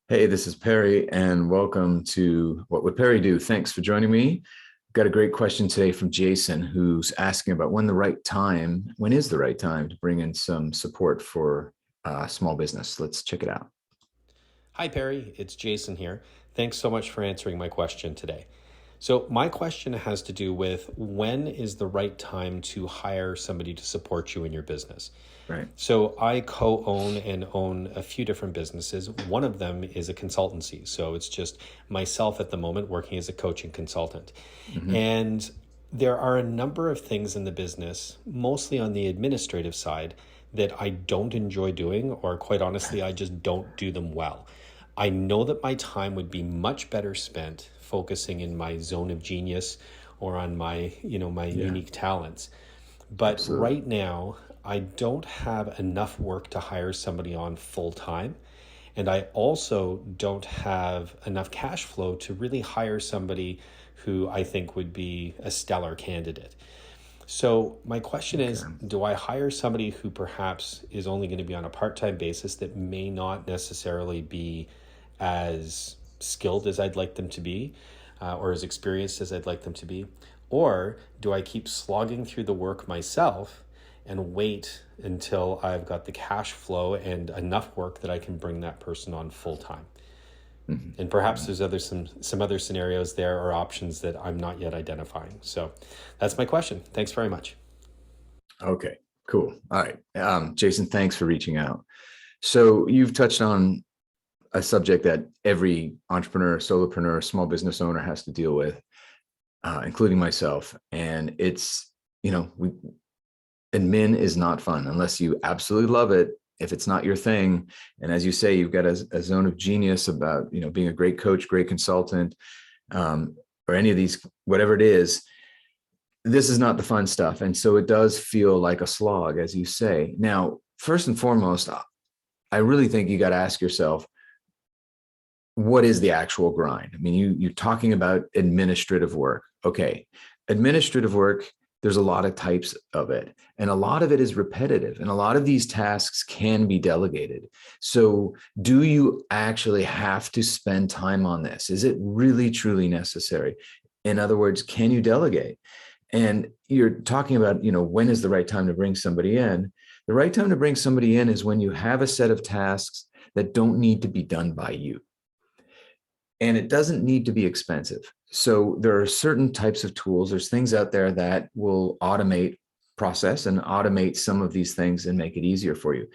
Hey, this is Perry, and welcome to What Would Perry Do? Thanks for joining me. Got a great question today from Jason, who's asking about when is the right time to bring in some support for small business. Let's check it out. Hi, Perry. It's Jason here. Thanks so much for answering my question today. So, my question has to do with when is the right time to hire somebody to support you in your business? Right. So, I co own and own a few different businesses. One of them is a consultancy. So, it's just myself at the moment working as a coaching consultant. Hmm. And there are a number of things in the business, mostly on the administrative side, that I don't enjoy doing, or quite honestly, I just don't do them well. I know that my time would be much better spent focusing in my zone of genius or on my Yeah, unique talents. But absolutely. right now, I don't have enough work to hire somebody on full time. And I also don't have enough cash flow to really hire somebody who I think would be a stellar candidate. So, my question is, Okay. do I hire somebody who perhaps is only going to be on a part time basis that may not necessarily be as skilled as I'd like them to be, or as experienced as I'd like them to be? Or do I keep slogging through the work myself and wait until I've got the cash flow and enough work that I can bring that person on full time? Hmm. And perhaps there's some other scenarios there or options that I'm not yet identifying. So that's my question. Thanks very much. Okay, cool. All right. Jason, thanks for reaching out. So you've touched on a subject that every entrepreneur, solopreneur, small business owner has to deal with, including myself. And it's, you know, we admin is not fun unless you absolutely love it. If it's not your thing, and as you say, you've got a zone of genius about being a great coach, great consultant, um, or any of these, whatever it is, this is not the fun stuff, and so it does feel like a slog, as you say. Now, first and foremost, I really think you got to ask yourself, what is the actual grind? I mean, you're talking about administrative work. Okay, administrative work, there's a lot of types of it, and a lot of it is repetitive, and a lot of these tasks can be delegated. So, do you actually have to spend time on this? Is it really truly necessary? In other words, can you delegate? And you're talking about, when is the right time to bring somebody in? The right time to bring somebody in is when you have a set of tasks that don't need to be done by you, and it doesn't need to be expensive. So there are certain types of tools, there's things out there that will automate process and automate some of these things and make it easier for you.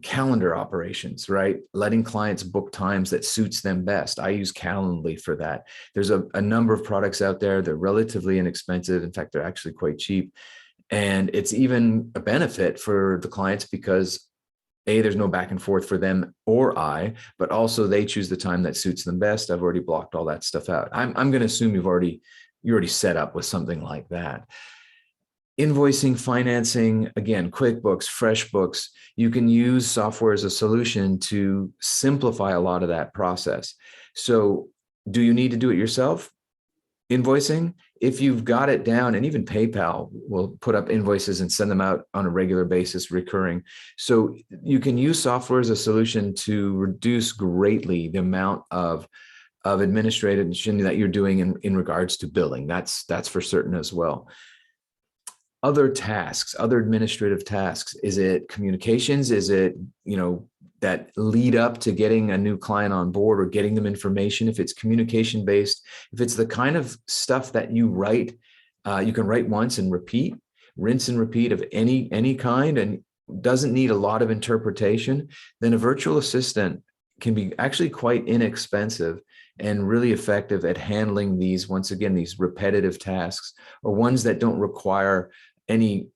Calendar operations, right? Letting clients book times that suits them best. I use Calendly for that. There's a number of products out there. They're relatively inexpensive. In fact, they're actually quite cheap. And it's even a benefit for the clients because there's no back and forth for them or I, but also they choose the time that suits them best. I've already blocked all that stuff out. I'm going to assume you're already set up with something like that. Invoicing, financing, again, QuickBooks, FreshBooks, you can use software as a solution to simplify a lot of that process. So, do you need to do it yourself? Invoicing, if you've got it down, and even PayPal will put up invoices and send them out on a regular basis, recurring. So you can use software as a solution to reduce greatly the amount of administration that you're doing in regards to billing. That's for certain as well. Other tasks, other administrative tasks. Is it communications? Is it, that lead up to getting a new client on board or getting them information? If it's communication based, if it's the kind of stuff that you write, you can write once and repeat, rinse and repeat of any kind, and doesn't need a lot of interpretation, then a virtual assistant can be actually quite inexpensive and really effective at handling these, once again, these repetitive tasks or ones that don't require any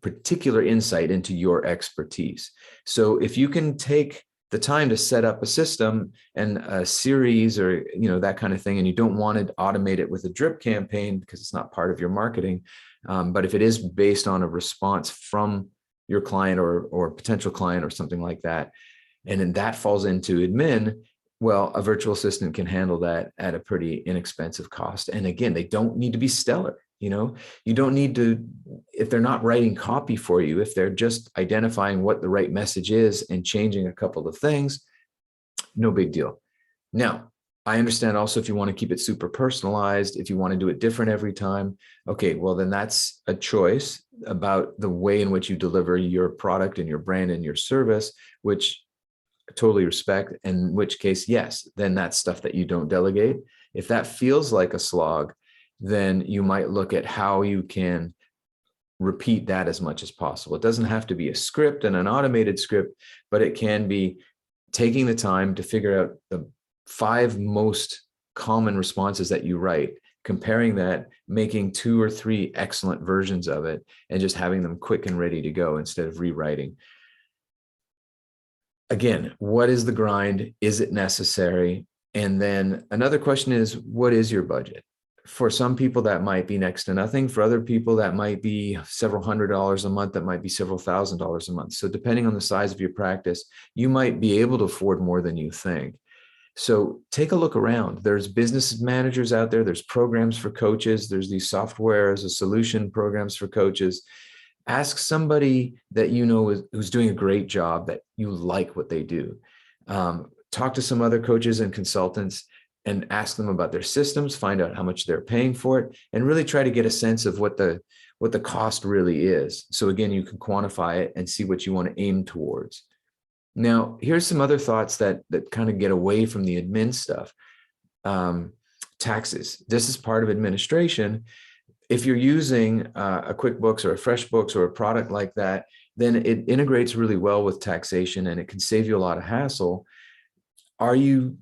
particular insight into your expertise. So if you can take the time to set up a system and a series or that kind of thing, and you don't want to automate it with a drip campaign because it's not part of your marketing, but if it is based on a response from your client or potential client or something like that, and then that falls into admin, well, a virtual assistant can handle that at a pretty inexpensive cost. And again, they don't need to be stellar. You don't need to, if they're not writing copy for you, if they're just identifying what the right message is and changing a couple of things, no big deal. Now, I understand also if you want to keep it super personalized, if you want to do it different every time, okay, well, then that's a choice about the way in which you deliver your product and your brand and your service, which I totally respect. In which case, yes, then that's stuff that you don't delegate. If that feels like a slog, then you might look at how you can repeat that as much as possible. It doesn't have to be a script and an automated script, but it can be taking the time to figure out the 5 most common responses that you write, comparing that, making 2 or 3 excellent versions of it, and just having them quick and ready to go instead of rewriting. Again, what is the grind? Is it necessary? And then another question is, what is your budget? For some people, that might be next to nothing. For other people, that might be several $100s a month. That might be several $1,000s a month. So depending on the size of your practice, you might be able to afford more than you think. So take a look around. There's business managers out there. There's programs for coaches. There's these software as a solution programs for coaches. Ask somebody that you know who's doing a great job, that you like what they do. Talk to some other coaches and consultants and ask them about their systems, find out how much they're paying for it, and really try to get a sense of what the cost really is. So again, you can quantify it and see what you want to aim towards. Now, here's some other thoughts that kind of get away from the admin stuff. Taxes. This is part of administration. If you're using a QuickBooks or a FreshBooks or a product like that, then it integrates really well with taxation and it can save you a lot of hassle. Are you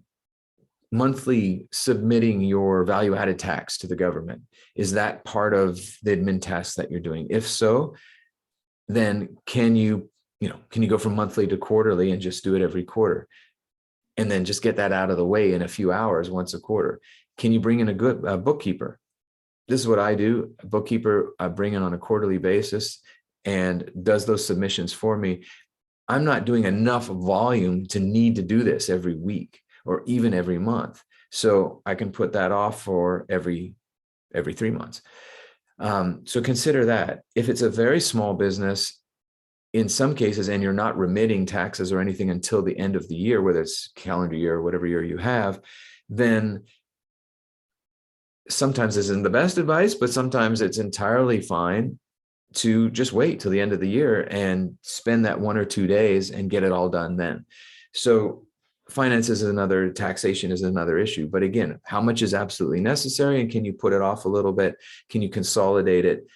monthly submitting your value-added tax to the government? Is that part of the admin tasks that you're doing? If so, then can you go from monthly to quarterly and just do it every quarter? And then just get that out of the way in a few hours once a quarter. Can you bring in a good bookkeeper? This is what I do. A bookkeeper I bring in on a quarterly basis and does those submissions for me. I'm not doing enough volume to need to do this every week or even every month. So I can put that off for every 3 months. So consider that. If it's a very small business, in some cases, and you're not remitting taxes or anything until the end of the year, whether it's calendar year or whatever year you have, then sometimes this isn't the best advice, but sometimes it's entirely fine to just wait till the end of the year and spend that 1 or 2 days and get it all done then. So finances is another, taxation is another issue. But again, how much is absolutely necessary, and can you put it off a little bit? Can you consolidate it?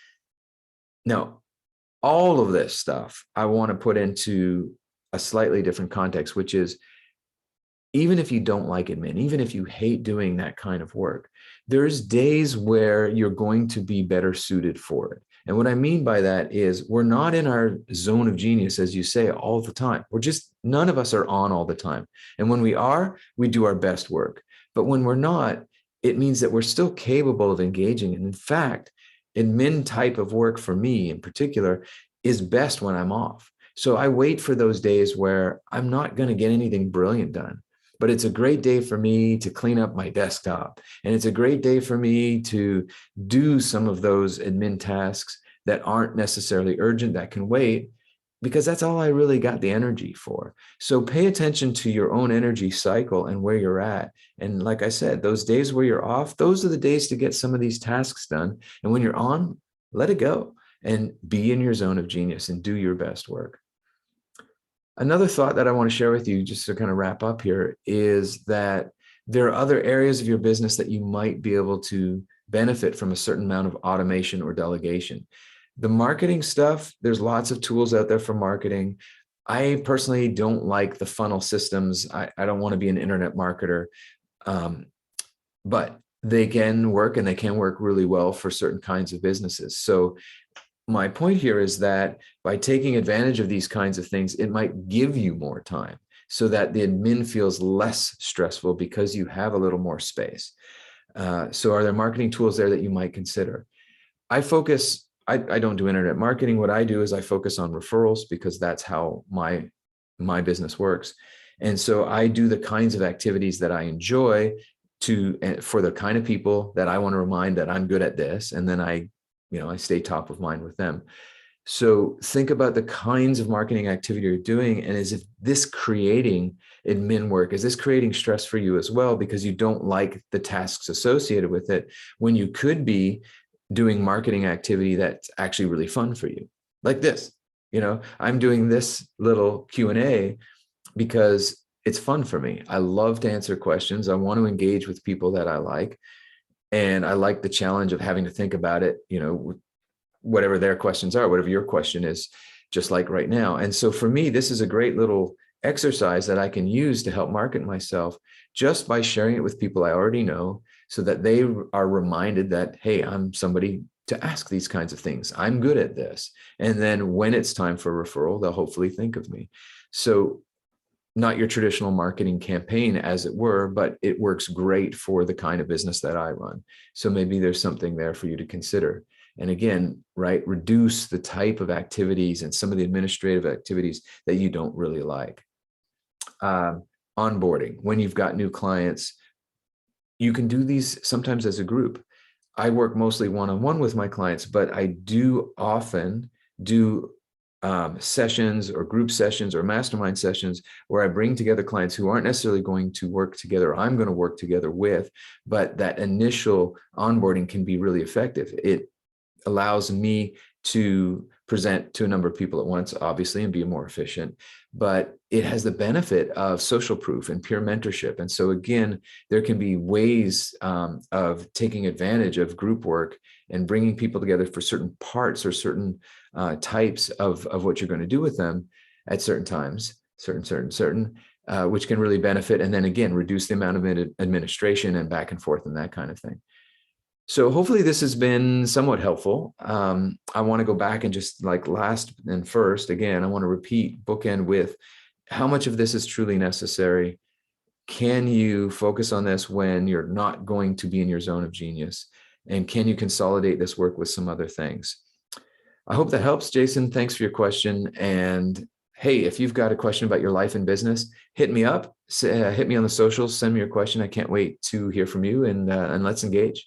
Now, all of this stuff I want to put into a slightly different context, which is, even if you don't like admin, even if you hate doing that kind of work, there's days where you're going to be better suited for it. And what I mean by that is, we're not in our zone of genius, as you say, all the time. None of us are on all the time. And when we are, we do our best work. But when we're not, it means that we're still capable of engaging. And in fact, admin type of work for me in particular is best when I'm off. So I wait for those days where I'm not going to get anything brilliant done, but it's a great day for me to clean up my desktop. And it's a great day for me to do some of those admin tasks that aren't necessarily urgent, that can wait, because that's all I really got the energy for. So pay attention to your own energy cycle and where you're at. And like I said, those days where you're off, those are the days to get some of these tasks done. And when you're on, let it go and be in your zone of genius and do your best work. Another thought that I want to share with you, just to kind of wrap up here, is that there are other areas of your business that you might be able to benefit from a certain amount of automation or delegation. The marketing stuff, there's lots of tools out there for marketing. I personally don't like the funnel systems. I don't want to be an internet marketer, but they can work, and they can work really well for certain kinds of businesses. So my point here is that by taking advantage of these kinds of things, it might give you more time so that the admin feels less stressful because you have a little more space. So are there marketing tools there that you might consider? I don't do internet marketing. What I do is I focus on referrals, because that's how my business works. And so I do the kinds of activities that I enjoy for the kind of people that I want to remind that I'm good at this. And then I stay top of mind with them. So think about the kinds of marketing activity you're doing. And is this creating admin work? Is this creating stress for you as well? Because you don't like the tasks associated with it when you could be doing marketing activity that's actually really fun for you. Like this, I'm doing this little Q&A because it's fun for me. I love to answer questions. I want to engage with people that I like. And I like the challenge of having to think about it, whatever their questions are, whatever your question is, just like right now. And so for me, this is a great little exercise that I can use to help market myself just by sharing it with people I already know, so that they are reminded that, hey, I'm somebody to ask these kinds of things. I'm good at this. And then when it's time for referral, they'll hopefully think of me. So not your traditional marketing campaign, as it were, but it works great for the kind of business that I run. So maybe there's something there for you to consider. And again, right, reduce the type of activities and some of the administrative activities that you don't really like. Onboarding, when you've got new clients, you can do these sometimes as a group. I work mostly one-on-one with my clients, but I do often do sessions or group sessions or mastermind sessions where I bring together clients who aren't necessarily going to work together, I'm going to work together with, but that initial onboarding can be really effective. It allows me to present to a number of people at once, obviously, and be more efficient, but it has the benefit of social proof and peer mentorship. And so again, there can be ways of taking advantage of group work and bringing people together for certain parts or certain types of what you're going to do with them at certain times, which can really benefit. And then again, reduce the amount of administration and back and forth and that kind of thing. So hopefully this has been somewhat helpful. I want to go back and just like last and first, again, I want to repeat, bookend with how much of this is truly necessary. Can you focus on this when you're not going to be in your zone of genius? And can you consolidate this work with some other things? I hope that helps, Jason. Thanks for your question. And hey, if you've got a question about your life and business, hit me up, hit me on the socials, send me your question. I can't wait to hear from you, and let's engage.